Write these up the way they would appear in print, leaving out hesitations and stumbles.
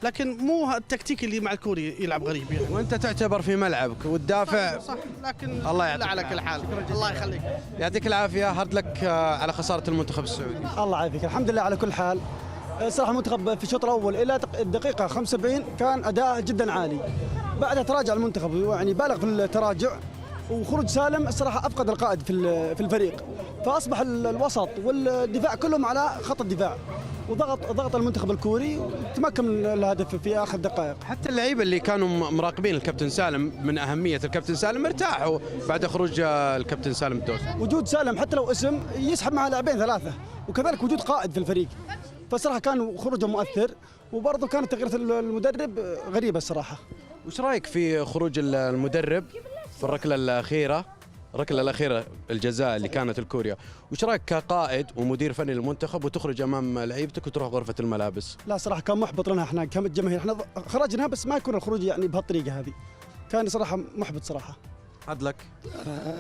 لكن مو التكتيك اللي مع الكوري يلعب غريب يعني. وانت تعتبر في ملعبك والدافع. صح لكن الله يعطيك على كل حال. الله يخليك. يعطيك العافيه. هارد لك على خساره المنتخب السعودي. الله يعافيك. الحمد لله على كل حال. صراحه المنتخب في الشوط الاول الى الدقيقه 75 كان اداء جدا عالي. بعدها تراجع المنتخب يعني بالغ في التراجع، وخروج سالم الصراحه افقد القائد في الفريق، فاصبح الوسط والدفاع كلهم على خط الدفاع، وضغط المنتخب الكوري وتمكن من الهدف في اخر دقائق. حتى اللعيبه اللي كانوا مراقبين الكابتن سالم من اهميه الكابتن سالم ارتاحوا بعد خروج الكابتن سالم الدوسري. وجود سالم حتى لو اسم يسحب مع لاعبين ثلاثه، وكذلك وجود قائد في الفريق، فصراحه كان خروجه مؤثر، وبرضه كانت تغييرات المدرب غريبه الصراحه. وش رايك في خروج المدرب في الركله الاخيره الجزاء اللي كانت الكوريا؟ وش رايك كقائد ومدير فني للمنتخب وتخرج امام لعيبتك وتروح غرفه الملابس؟ لا صراحه كان محبط لنا احنا كجماهير، احنا خرجنا بس ما يكون الخروج يعني بهالطريقه هذه، كان صراحه محبط صراحه. عدلك.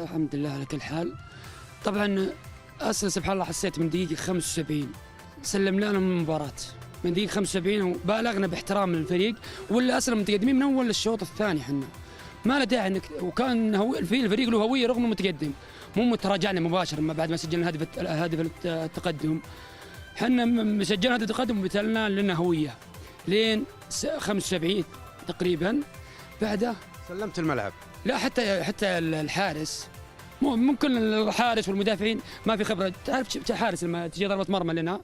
الحمد لله على كل حال. طبعا اصلا سبحان الله حسيت من دقيقه 75 سلم لنا من المباراه، من دقيقه 75 وبالغنا باحترام الفريق، ولا اصلا متقدمين من اول الشوط الثاني احنا ما له داعي انك، وكان في الفريق له هويه رغم متقدم، مو تراجعنا مباشره بعد ما سجلنا هدف التقدم. احنا سجلنا هدف التقدم وبتلنا لنا هويه لين 75 تقريبا. بعدها سلمت الملعب. لا حتى الحارس، ممكن الحارس والمدافعين ما في خبره. تعرف حارس لما تجي ضربه مرمى لنا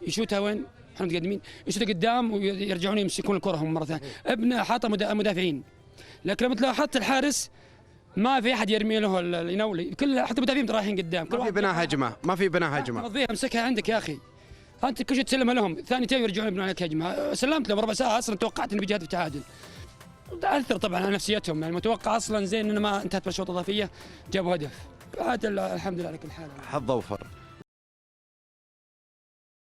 يشوتها وين؟ احنا متقدمين يشوتها قدام ويرجعون يمسكون الكره هم مره ثانيه. ابن حاطه مدافعين، لكن لما تلاحظ الحارس ما في احد يرمي له ينولي، كل حتى المدافعين رايحين قدام. ما في بناء هجمه، ما في بناء هجمه. تفضيها امسكها عندك يا اخي، انت كل شيء تسلمها لهم، ثاني تايم يرجعون يبنون عليك هجمه. سلمت لهم ربع ساعه، اصلا توقعت انه بيجي هدف تعادل. تاثر طبعا على نفسيتهم، يعني متوقع اصلا زين انه ما انتهت بالشوط الاضافيه جابوا هدف. بعد الحمد لله على كل حال. حظ اوفر.